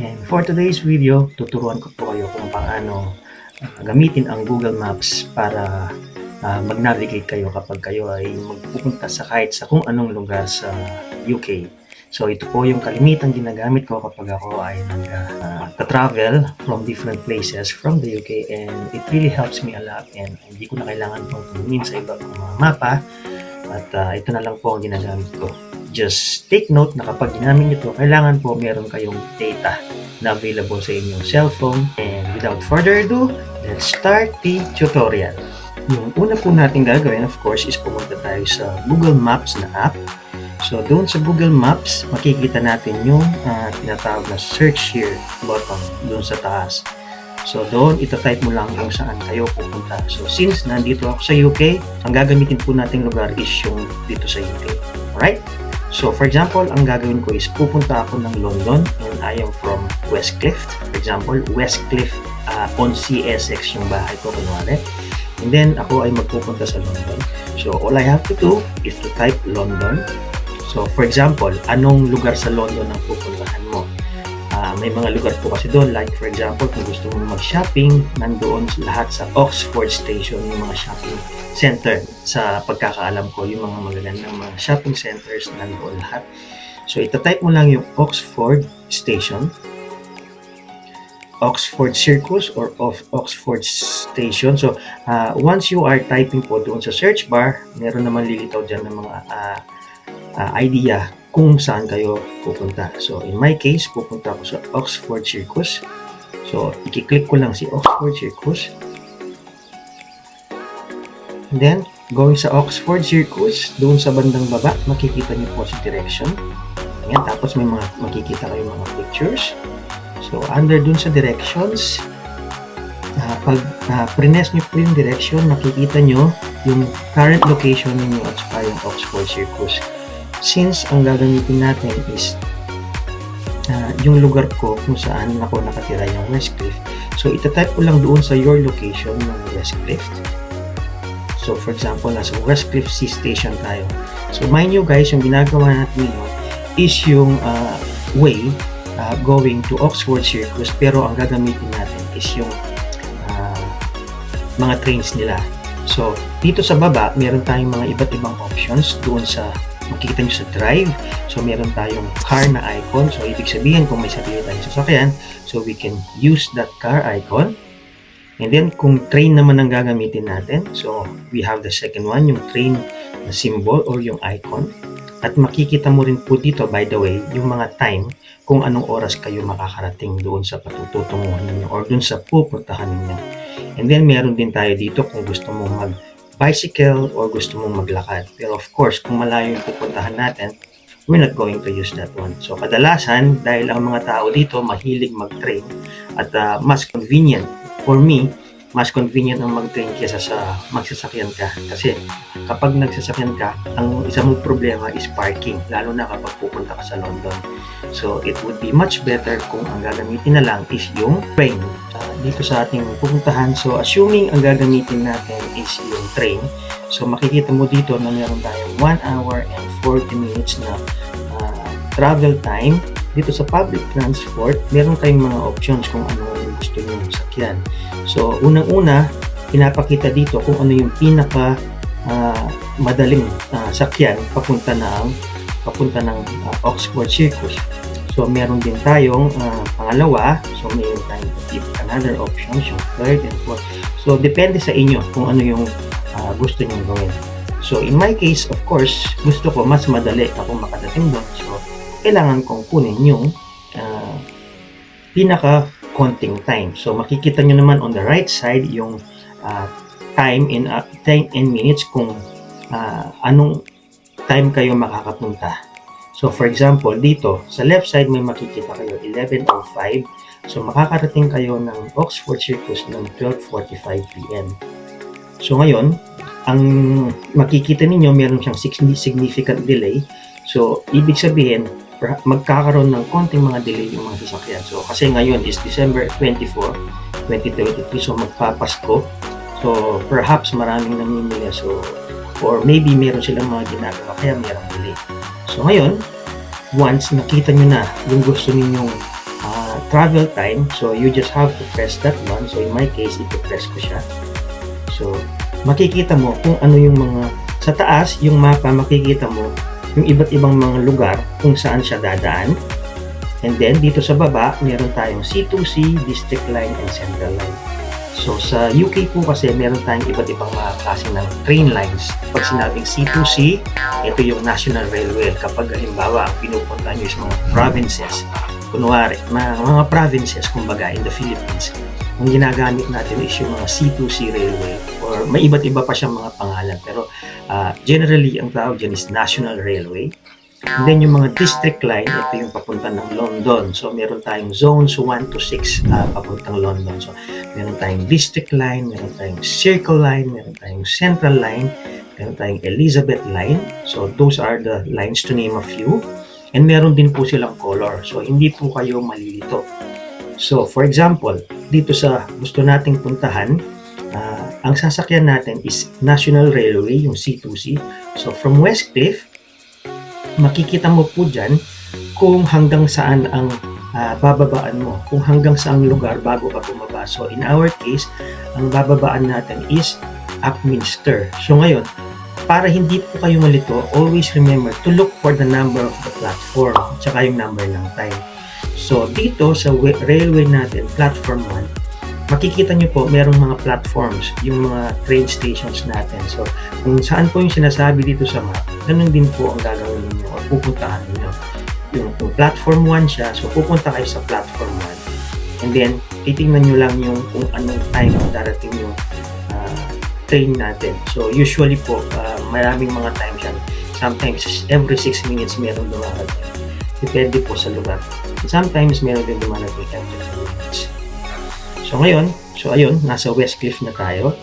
And for today's video, tuturuan ko po kayo kung paano gamitin ang Google Maps para mag-navigate kayo kapag kayo ay magpupunta sa kahit sa kung anong lugar sa UK. So ito po yung kalimitang ginagamit ko kapag ako ay nag-travel from different places from the UK, and it really helps me a lot, and hindi ko na kailangan pong tumingin sa iba pang mga mapa, at ito na lang po ang ginagamit ko. Just take note na kapag ginamit nyo ito, kailangan po meron kayong data na available sa inyong cellphone. And without further ado, let's start the tutorial. Yung una po natin gagawin, of course, is pumunta tayo sa Google Maps na app. So doon sa Google Maps, makikita natin yung tinatawag na search here button doon sa taas. So doon, itatype mo lang kung saan kayo pupunta. So since nandito ako sa UK, ang gagamitin po nating lugar is yung dito sa UK. Alright? So for example, ang gagawin ko is pupunta ako ng London, and I am from Westcliff. For example, Westcliff on CSX yung bahay ko kunwari. And then ako ay magpupunta sa London. So all I have to do is to type London. So for example, anong lugar sa London ang pupuntahan mo? May mga lugar po kasi doon, like for example, kung gusto mo mag-shopping, nandoon lahat sa Oxford Station, yung mga shopping center. Sa pagkakaalam ko, yung mga magagandang mga shopping centers, nandoon lahat. So itatype mo lang yung Oxford Station, Oxford Circus, or Oxford Station. So once you are typing po doon sa search bar, meron naman lilitaw dyan ng mga idea kung saan kayo pupunta. So in my case, pupunta ako sa Oxford Circus. So i-click ko lang si Oxford Circus. And then going sa Oxford Circus, doon sa bandang baba, makikita niyo po si direction. Ayan, tapos may mga makikita kayo mga pictures. So under doon sa directions, pag prines niyo po yung direction, makikita niyo yung current location niyo at saka yung Oxford Circus. Since ang gagamitin natin is yung lugar ko kung saan ako nakatira, yung Westcliff, so itatype ko lang doon sa your location ng Westcliff. So for example, nasa Westcliff C Station tayo. So mind you guys, yung ginagawa natin ngayon is yung way going to Oxford Circus, pero ang gagamitin natin is yung mga trains nila. So dito sa baba, meron tayong mga iba't ibang options doon sa makikita nyo sa drive. So meron tayong car na icon. So ibig sabihin kung may sarili tayong sasakyan, so we can use that car icon. And then kung train naman ang gagamitin natin, so we have the second one, yung train na symbol or yung icon. At makikita mo rin po dito, by the way, yung mga time kung anong oras kayo makakarating doon sa patututunguhan ninyo or doon sa pupuntahan ninyo. And then meron din tayo dito kung gusto mong mag-bicycle or gusto mong maglakad. Pero of course, kung malayo yung pupuntahan natin, we're not going to use that one. So kadalasan, dahil ang mga tao dito mahilig mag-train at mas convenient for me, mas convenient ang mag-train kaysa sa magsasakyan ka. Kasi kapag nagsasakyan ka, ang isang problema is parking, lalo na kapag pupunta ka sa London. So it would be much better kung ang gagamitin na lang is yung train dito sa ating pupuntahan. So assuming ang gagamitin natin is yung train, so makikita mo dito na meron tayong 1 hour and 40 minutes na travel time. Dito sa public transport, meron tayong mga options kung ano yung gusto nyo sakyan. So unang-una, pinapakita dito kung ano yung pinaka madaling sakyan papunta ng Oxford Circus. So meron din tayong pangalawa, so meron tayong another options, yung third and fourth. So depende sa inyo kung ano yung gusto nyo gawin. So in my case, of course, gusto ko mas madali ako makadating doon. So kailangan kong kunin yung pinaka konting time. So makikita nyo naman on the right side yung time in minutes kung anong time kayo makakapunta. So for example, dito sa left side may makikita kayo 11:05. So makakarating kayo ng Oxford Circus ng 12:45 PM. So ngayon, ang makikita ninyo meron siyang significant delay. So ibig sabihin, magkakaroon ng konting mga delay yung mga sasakyan. So kasi ngayon is December 24, 2023, so magpapasko. So perhaps maraming namimili, so or maybe meron silang mga ginagawa kaya mayroong delay. So ngayon, once nakita nyo na yung gusto ninyong travel time. So you just have to press that one. So in my case, ito-press ko siya. So makikita mo kung ano yung mga, sa taas yung mapa, makikita mo yung iba't ibang mga lugar kung saan siya dadaan. And then dito sa baba, meron tayong C2C, District Line, and Central Line. So sa UK po kasi meron tayong iba't ibang mga klase ng train lines. Pag sinabing C2C, ito yung National Railway. Kapag halimbawa ang pinupunta nyo is mga provinces, kunwari, mga provinces kumbaga in the Philippines, ang ginagamit natin is yung mga C2C Railway, or may iba't iba pa siyang mga pangalan, pero generally ang tawag dyan is National Railway. And then yung mga district line, ito yung papunta ng London. So meron tayong zones 1 to 6 papuntang London. So meron tayong district line, meron tayong circle line, meron tayong central line, meron tayong Elizabeth line. So those are the lines to name a few. And meron din po silang color. So hindi po kayo malilito. So for example, dito sa gusto nating puntahan, ang sasakyan natin is National Railway, yung C2C. So from Westcliff, makikita mo po dyan kung hanggang saan ang bababaan mo, kung hanggang saang lugar bago ka bumaba. So in our case, ang bababaan natin is Upminster. So ngayon, para hindi po kayo malito, always remember to look for the number of the platform, tsaka yung number ng time. So dito sa railway natin, platform 1, makikita nyo po merong mga platforms, yung mga train stations natin. So kung saan po yung sinasabi dito sa map, ganun din po ang gagawin ninyo o pupuntahan ninyo. Yung platform 1 siya, so pupunta kayo sa platform 1. And then, titingnan nyo lang yung kung anong time darating yung train natin. So usually po, maraming mga time siya. Sometimes every 6 minutes meron dumarating. Depende po sa lugar. Sometimes meron din dumarating every 2 minutes. So ngayon, ayun, nasa Westcliff na tayo.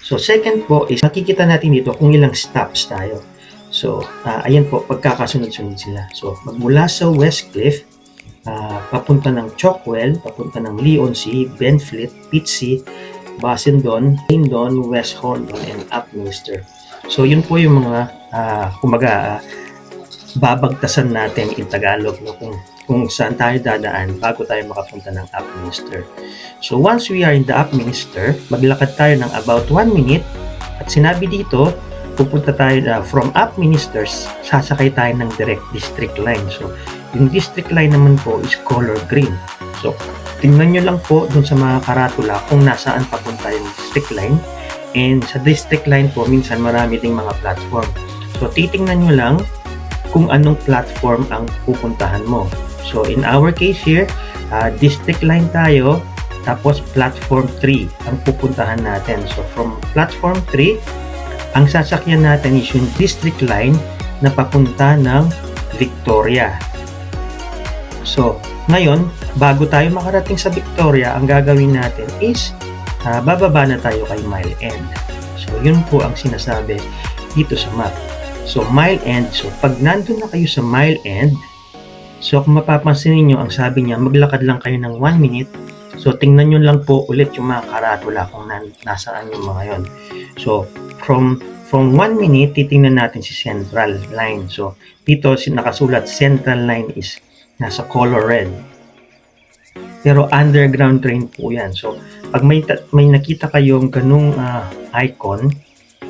So second po is makikita natin dito kung ilang stops tayo. So ayan po, pagkakasunod-sunod sila. So magmula sa Westcliff, papunta ng Chalkwell, papunta ng Leigh-on-Sea, Benfleet, Pitsea, Basildon, Hindon, West Horndon, and Upminster. So yun po yung mga babagtasan natin in Tagalog, no, kung saan tayo dadaan bago tayo makapunta ng Upminster. So once we are in the Upminster, maglakad tayo ng about 1 minute, at sinabi dito, pupunta tayo from Upminster, sasakay tayo ng direct district line. So yung district line naman po is color green. So tingnan nyo lang po dun sa mga karatula kung nasaan papunta yung district line. And sa district line po, minsan marami ding mga platform. So titingnan nyo lang kung anong platform ang pupuntahan mo. So in our case here, district line tayo, tapos platform 3 ang pupuntahan natin. So from platform 3, ang sasakyan natin is yung district line na papunta ng Victoria. So ngayon, bago tayo makarating sa Victoria, ang gagawin natin is bababa na tayo kay Mile End. So yun po ang sinasabi dito sa map. So Mile End, so pag nandun na kayo sa Mile End, so kung mapapansin niyo, ang sabi niya, maglakad lang kayo ng 1 minute. So tingnan nyo lang po ulit yung mga karatula kung nasaan yung mga yon. So from 1 minute, titingnan natin si Central Line. So dito nakasulat Central Line is nasa color red. Pero underground train po yan. So pag may nakita kayong ganung icon,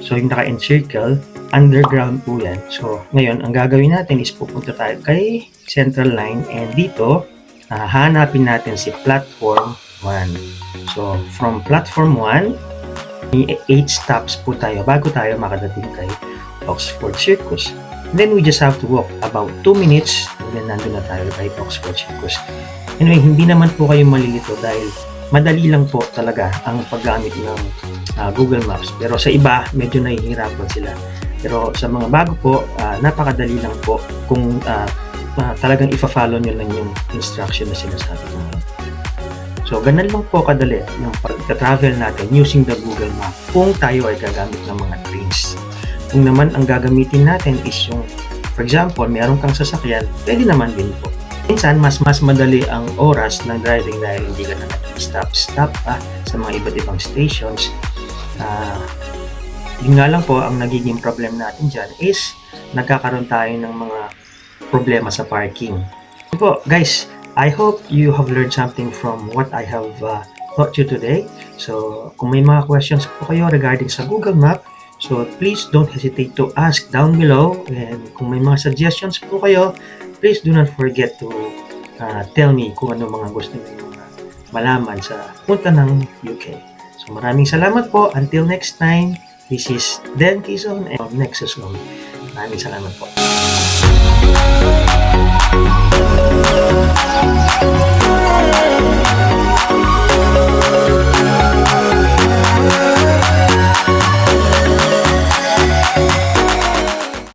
so yung naka-encircle, underground po yan. So ngayon, ang gagawin natin is pupunta tayo kay Central Line, and dito hanapin natin si platform 1. So from platform 1, may 8 stops po tayo bago tayo makadating kay Oxford Circus. Then we just have to walk about 2 minutes, and then nandun na tayo kay Oxford Circus. Anyway, hindi naman po kayo malilito dahil madali lang po talaga ang paggamit ng Google Maps. Pero sa iba, medyo nahihirapan sila. Pero sa mga bago po, napakadali lang po kung talagang ifa-follow nyo lang yung instruction na sinasabi ko. So, ganun lang po kadali yung pag-travel natin using the Google Map kung tayo ay gagamit ng mga trains. Kung naman ang gagamitin natin is yung, for example, meron kang sasakyan, pwede naman din po. Minsan, mas madali ang oras ng driving dahil hindi ka na stop pa sa mga iba't ibang stations. Yun nga lang po, ang nagiging problem natin dyan is nagkakaroon tayo ng mga problema sa parking. So po, guys, I hope you have learned something from what I have taught you today. So, kung may mga questions po kayo regarding sa Google Map, so please don't hesitate to ask down below. And kung may mga suggestions po kayo, please do not forget to tell me kung ano mga gusto niyo malaman sa punta ng UK. So maraming salamat po. Until next time, this is Dan Quezon and Nexus Zone. Maraming salamat po.